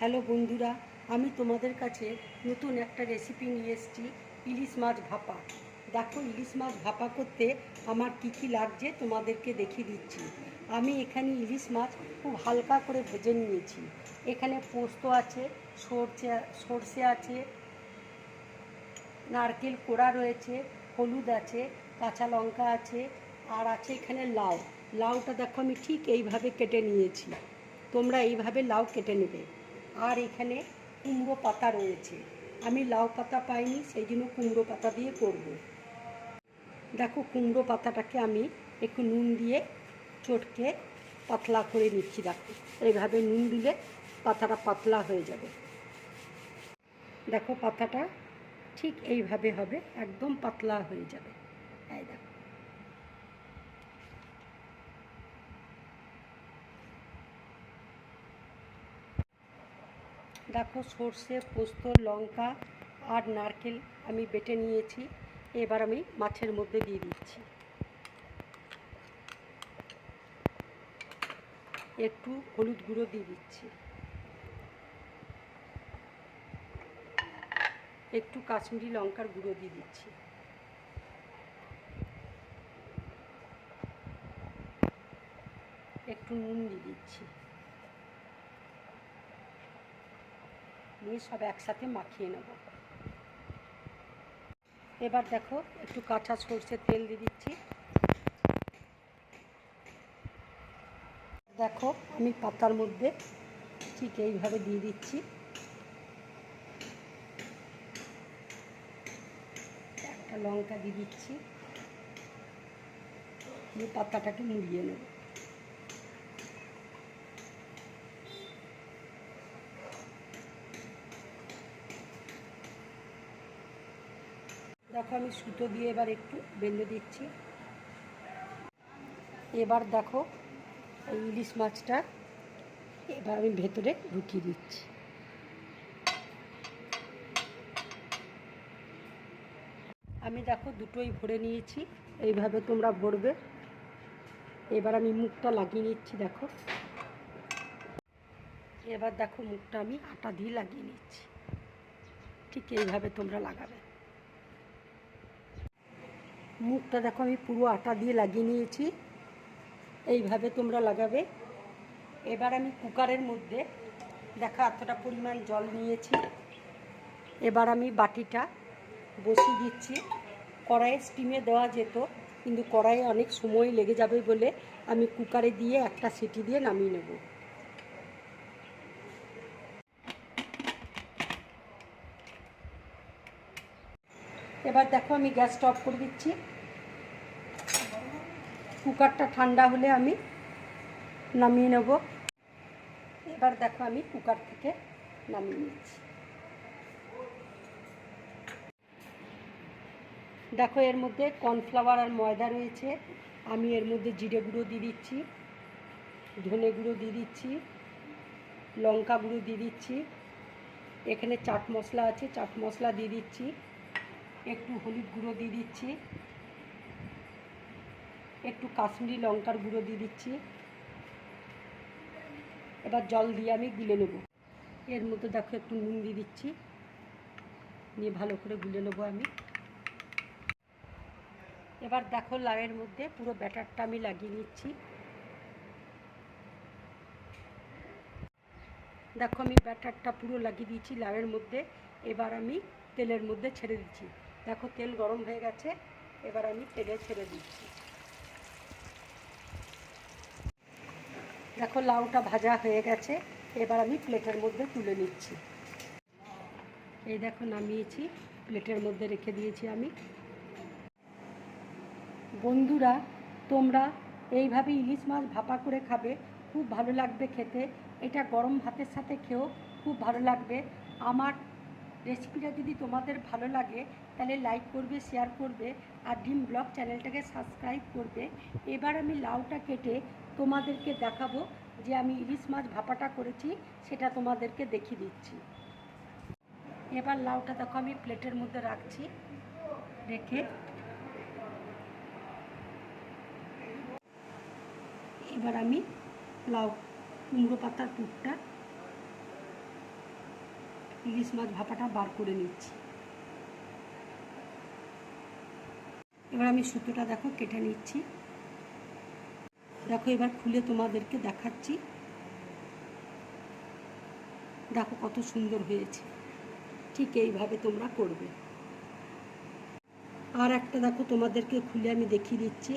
Hello বন্ধুরা, আমি তোমাদের কাছে নতুন একটা রেসিপি নিয়ে এসেছি, ইলিশ মাছ ভাপা। দেখো, ইলিশ মাছ ভাপা করতে আমার কি কি লাগছে তোমাদেরকে দেখিয়ে দিচ্ছি। আমি এখানে ইলিশ মাছ খুব হালকা করে ভেজে নিয়েছি। এখানে পোস্ত আছে, সর্ষে আছে, নারকেল কোড়া রয়েছে, হলুদ আছে, কাঁচা লঙ্কা আছে, আর আছে এখানে লাউ। লাউটা দেখো আমি ঠিক এইভাবে কেটে নিয়েছি, তোমরা এইভাবে লাউ কেটে নেবে। আর এখানে কুমড়ো পাতা রয়েছে, আমি লাউ পাতা পাইনি, সেই জন্য কুমড়ো পাতা দিয়ে করব। দেখো, কুমড়ো পাতাটাকে আমি একটু নুন দিয়ে চটকে পাতলা করে নিচ্ছি। দেখো, এইভাবে নুন দিলে পাতাটা পাতলা হয়ে যাবে। দেখো, পাতাটা ঠিক এইভাবে হবে, একদম পাতলা হয়ে যাবে। এই দেখো, দেখো সর্ষে, পোস্ত, লঙ্কা আর নারকেল আমি বেটে নিয়েছি। এবার আমি মাছের মধ্যে দিয়ে দিচ্ছি। একটু হলুদ গুঁড়ো দিয়ে দিচ্ছি, একটু কাশ্মীরি লঙ্কার গুঁড়ো দিয়ে দিচ্ছি, একটু নুন দিয়ে দিচ্ছি, নিয়ে সব একসাথে মাখিয়ে নেব। এবার দেখো, একটু কাঁচা সর্ষের তেল দিয়ে দিচ্ছি। দেখো, আমি পাতার মধ্যে ঠিক এইভাবে দিয়ে দিচ্ছি। একটা লঙ্কা দিয়ে দিচ্ছি, দিয়ে পাতাটাকে মুড়িয়ে নেব। দেখো, আমি সুতো দিয়ে এবার একটু বেঁধে দিচ্ছি। এবার দেখো, এই ইলিশ মাছটা এবার আমি ভেতরে ঢুকিয়ে দিচ্ছি। আমি দেখো দুটোই ভরে নিয়েছি, এইভাবে তোমরা ভরবে। এবার আমি মুখটা লাগিয়ে নিচ্ছি। দেখো, এবার দেখো মুখটা আমি আটা দিয়ে লাগিয়ে নিচ্ছি। ঠিক এইভাবে তোমরা লাগাবে। মুখটা দেখো আমি পুরো আটা দিয়ে লাগিয়ে নিয়েছি, এইভাবে তোমরা লাগাবে। এবার আমি কুকারের মধ্যে দেখো এতটা পরিমাণ জল নিয়েছি। এবার আমি বাটিটা বসিয়ে দিচ্ছি। কড়াইয়ে স্টিমে দেওয়া যেত, কিন্তু কড়াইয়ে অনেক সময় লেগে যাবে বলে আমি কুকারে দিয়ে একটা সিটি দিয়ে নামিয়ে নেব। এবার দেখো, আমি গ্যাসটা অফ করে দিচ্ছি। কুকারটা ঠান্ডা হলে আমি নামিয়ে নেব। এবার দেখো, আমি কুকার থেকে নামিয়ে নিচ্ছি। দেখো, এর মধ্যে কর্নফ্লাওয়ার আর ময়দা রয়েছে। আমি এর মধ্যে জিরে গুঁড়ো দিয়ে দিচ্ছি, ধনে গুঁড়ো দিয়ে দিচ্ছি, লঙ্কা গুঁড়ো দিয়ে দিচ্ছি, এখানে চাট মশলা আছে, চাট মশলা দিয়ে দিচ্ছি, একটু হলুদ গুঁড়ো দিয়ে দিচ্ছি, একটু কাশ্মীরি লঙ্কার গুঁড়ো দিয়ে দিচ্ছি। এবার জল দিয়ে আমি গুলে নেব। এর মধ্যে দেখো একটু নুন দিয়ে দিচ্ছি, নিয়ে ভালো করে গুলে নেব আমি। এবার দেখো, লাউয়ের মধ্যে পুরো ব্যাটারটা আমি লাগিয়ে নিচ্ছি। দেখো, আমি ব্যাটারটা পুরো লাগিয়ে দিয়েছি লাউয়ের মধ্যে। এবার আমি তেলের মধ্যে ছেড়ে দিচ্ছি। দেখো, তেল গরম হয়ে গেছে, এবার আমি তেলে ছেড়ে দিচ্ছি। দেখো, লাউটা ভাজা হয়ে গেছে, এবার আমি প্লেটের মধ্যে তুলে নিচ্ছি। এই দেখো, নামিয়েছি, প্লেটের মধ্যে রেখে দিয়েছি আমি। বন্ধুরা, তোমরা এইভাবে ইলিশ মাছ ভাপা করে খাবে, খুব ভালো লাগবে খেতে। এটা গরম ভাতের সাথে খেয়েও খুব ভালো লাগবে। আমার রেসিপিটা যদি তোমাদের ভালো লাগে তাহলে লাইক করবে, শেয়ার করবে, আর ড্রিম ব্লগ চ্যানেলটাকে সাবস্ক্রাইব করবে। এবার আমি লাউটা কেটে তোমাদেরকে দেখাবো যে আমি ইলিশ মাছ ভাপাটা করেছি, সেটা তোমাদেরকে দেখিয়ে দিচ্ছি। এবার লাউটা দেখো আমি প্লেটের মধ্যে রাখছি, রেখে এবার আমি লাউ কুমড়ো পাতার পুরটা ইলিশ মাছ ভাপাটা বার করে নিচ্ছি। এবার আমি সুতোটা দেখো কেটে নিচ্ছি। দেখো এবার খুলে তোমাদেরকে দেখাচ্ছি। দেখো কত সুন্দর হয়েছে। ঠিক এইভাবে তোমরা করবে। আর একটা দেখো তোমাদেরকে খুলে আমি দেখিয়ে দিচ্ছি।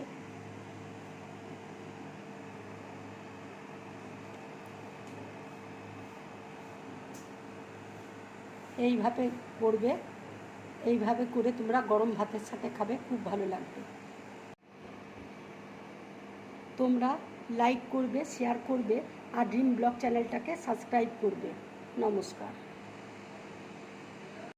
এইভাবে করবে, এইভাবে করে তোমরা গরম ভাতের সাথে খাবে, খুব ভালো লাগবে। তোমরা লাইক করবে, শেয়ার করবে আর ড্রিম ব্লগ চ্যানেলটাকে সাবস্ক্রাইব করবে। নমস্কার।